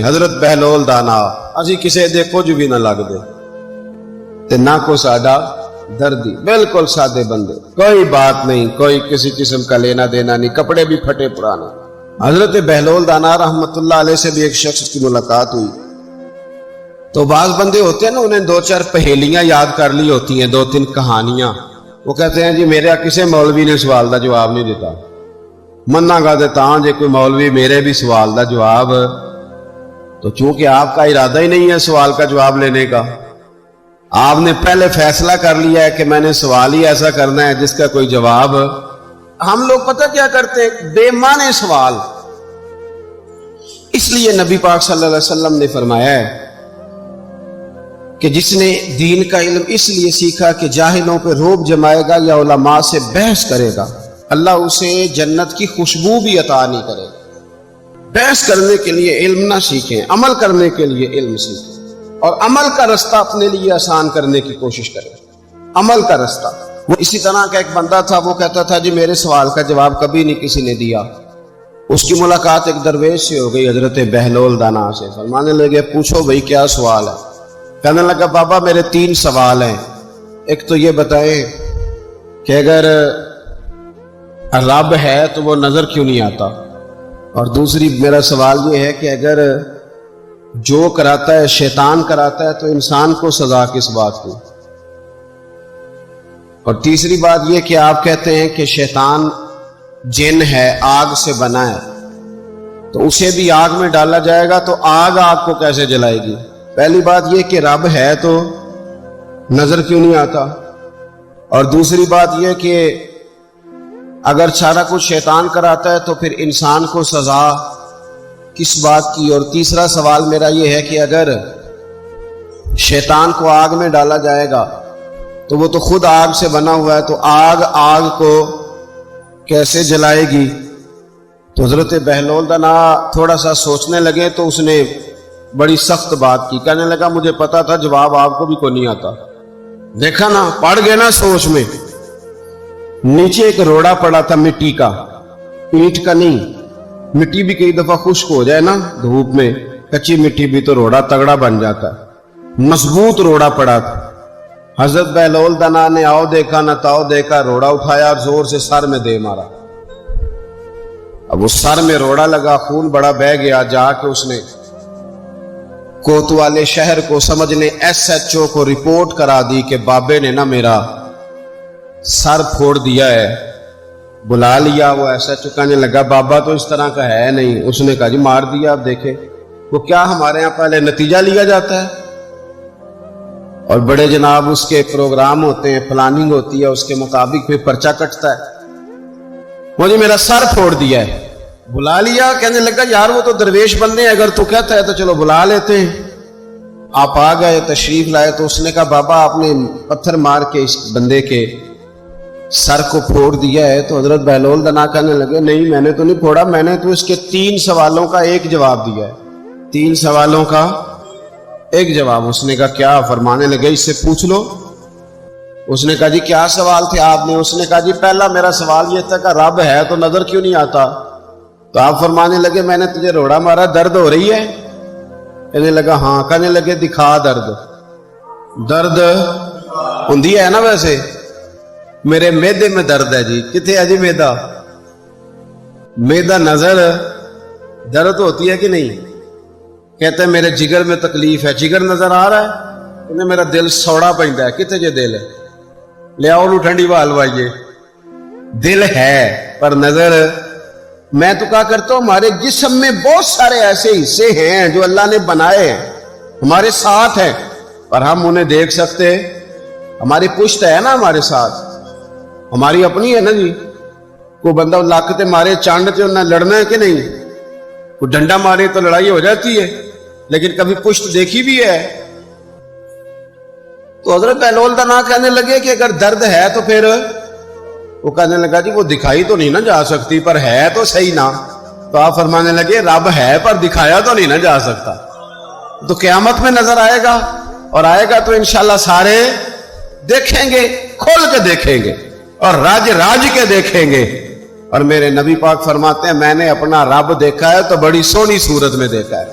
حضرت بہلول دانا اسی کسے دے کچھ بھی نہ لگ دے تے نہ کو ساڈا دردی، بالکل سادے بندے، کوئی بات نہیں، کوئی کسی قسم کا لینا دینا نہیں، کپڑے بھی پھٹے پرانے۔ حضرت بہلول دانا رحمت اللہ علیہ سے بھی ایک شخص کی ملاقات ہوئی تو بعض بندے ہوتے ہیں نا، انہیں دو چار پہیلیاں یاد کر لی ہوتی ہیں، دو تین کہانیاں، وہ کہتے ہیں جی میرا کسی مولوی نے سوال دا جواب نہیں دیتا، منا گا دیتا ہوں جی کوئی مولوی میرے بھی سوال دا جواب، تو چونکہ آپ کا ارادہ ہی نہیں ہے سوال کا جواب لینے کا، آپ نے پہلے فیصلہ کر لیا ہے کہ میں نے سوال ہی ایسا کرنا ہے جس کا کوئی جواب، ہم لوگ پتہ کیا کرتے ہیں، بے معنی سوال۔ اس لیے نبی پاک صلی اللہ علیہ وسلم نے فرمایا ہے کہ جس نے دین کا علم اس لیے سیکھا کہ جاہلوں پہ روب جمائے گا یا علماء سے بحث کرے گا، اللہ اسے جنت کی خوشبو بھی عطا نہیں کرے گا۔ بحث کرنے کے لیے علم نہ سیکھیں، عمل کرنے کے لیے علم سیکھیں، اور عمل کا رستہ اپنے لیے آسان کرنے کی کوشش کریں۔ عمل کا رستہ، وہ اسی طرح کا ایک بندہ تھا، وہ کہتا تھا جی میرے سوال کا جواب کبھی نہیں کسی نے دیا۔ اس کی ملاقات ایک درویش سے ہو گئی، حضرت بہلول دانا سے، فرمانے لگے پوچھو بھئی کیا سوال ہے؟ کہنے لگا بابا میرے تین سوال ہیں، ایک تو یہ بتائیں کہ اگر رب ہے تو وہ نظر کیوں نہیں آتا، اور دوسری میرا سوال یہ ہے کہ اگر جو کراتا ہے شیطان کراتا ہے تو انسان کو سزا کس بات کی، اور تیسری بات یہ کہ آپ کہتے ہیں کہ شیطان جن ہے، آگ سے بنا ہے، تو اسے بھی آگ میں ڈالا جائے گا تو آگ کو کیسے جلائے گی؟ پہلی بات یہ کہ رب ہے تو نظر کیوں نہیں آتا، اور دوسری بات یہ کہ اگر سارا کچھ شیطان کراتا ہے تو پھر انسان کو سزا کس بات کی، اور تیسرا سوال میرا یہ ہے کہ اگر شیطان کو آگ میں ڈالا جائے گا تو وہ تو خود آگ سے بنا ہوا ہے، تو آگ کو کیسے جلائے گی؟ تو حضرت بہلول دانا تھوڑا سا سوچنے لگے تو اس نے بڑی سخت بات کی، کہنے لگا مجھے پتا تھا جواب آپ کو بھی کوئی نہیں آتا، دیکھا نا پڑ گئے نا سوچ میں۔ نیچے ایک روڑا پڑا تھا مٹی کا، اینٹ کا نہیں، مٹی بھی کئی دفعہ خشک ہو جائے نا دھوپ میں، کچی مٹی بھی تو روڑا تگڑا بن جاتا ہے، مضبوط روڑا پڑا تھا۔ حضرت بہلول دانا نے آؤ دیکھا نہ تاؤ دیکھا، روڑا اٹھایا اور زور سے سر میں دے مارا، اب اس سر میں روڑا لگا، خون بڑا بہہ گیا، جا کے اس نے کوتوالے شہر کو سمجھنے ایس ایچ او کو رپورٹ کرا دی کہ بابے نے نا میرا سر پھوڑ دیا ہے۔ بلا لیا، وہ ایسا چکانے لگا بابا تو اس طرح کا ہے نہیں، اس نے کہا جی مار دیا، اب دیکھیں وہ کیا ہمارے ہاں پہلے نتیجہ لیا جاتا ہے، اور بڑے جناب اس کے پروگرام ہوتے ہیں، پلاننگ ہوتی ہے، اس کے مطابق پھر پرچہ کٹتا ہے، وہ جی میرا سر پھوڑ دیا ہے۔ بلا لیا، کہنے لگا یار وہ تو درویش بندے ہیں، اگر تو کہتا ہے تو چلو بلا لیتے ہیں۔ آپ آ گئے، تشریف لائے، تو اس نے کہا بابا آپ نے پتھر مار کے اس بندے کے سر کو پھوڑ دیا ہے، تو حضرت بہلول دانا کہنے لگے نہیں میں نے تو نہیں پھوڑا، میں نے تو اس کے 3 سوالوں کا ایک جواب دیا ہے، 3 سوالوں کا ایک جواب۔ اس نے کہا کیا؟ فرمانے لگے اس سے پوچھ لو۔ اس نے کہا جی کیا سوال تھے آپ نے؟ اس نے کہا جی پہلا میرا سوال یہ تھا کہ رب ہے تو نظر کیوں نہیں آتا؟ تو آپ فرمانے لگے میں نے تجھے روڑا مارا، درد ہو رہی ہے؟ کہنے لگا ہاں۔ کہنے لگے دکھا درد ہوندی ہے نا، ویسے میرے میدے میں درد ہے جی، کتنے ہے جی میدا نظر درد ہوتی ہے کہ نہیں؟ کہتے ہیں میرے جگر میں تکلیف ہے، جگر نظر آ رہا ہے؟ کہتے میرا دل سوڑا پہنتا ہے، کتنے جے دل ہے؟ لے آؤ نو ٹھنڈی بال وائیے، دل ہے پر نظر۔ میں تو کہا کرتا ہوں ہمارے جسم میں بہت سارے ایسے حصے ہیں جو اللہ نے بنائے ہیں، ہمارے ساتھ ہیں، پر ہم انہیں دیکھ سکتے، ہماری پشت ہے نا ہمارے ساتھ، ہماری اپنی ہے نا جی۔ کوئی بندہ لاکتے مارے چانڈ تے انہیں لڑنا ہے کہ نہیں؟ کوئی ڈنڈا مارے تو لڑائی ہو جاتی ہے، لیکن کبھی پشت دیکھی بھی ہے؟ تو حضرت بہلول دانا کہنے لگے کہ اگر درد ہے تو پھر، وہ کہنے لگا جی وہ دکھائی تو نہیں نہ جا سکتی پر ہے تو صحیح نا۔ تو آپ فرمانے لگے رب ہے پر دکھایا تو نہیں نہ جا سکتا، تو قیامت میں نظر آئے گا، اور آئے گا تو انشاءاللہ سارے دیکھیں گے، کھول کے دیکھیں گے اور راج کے دیکھیں گے۔ اور میرے نبی پاک فرماتے ہیں میں نے اپنا رب دیکھا ہے تو بڑی سونی صورت میں دیکھا ہے،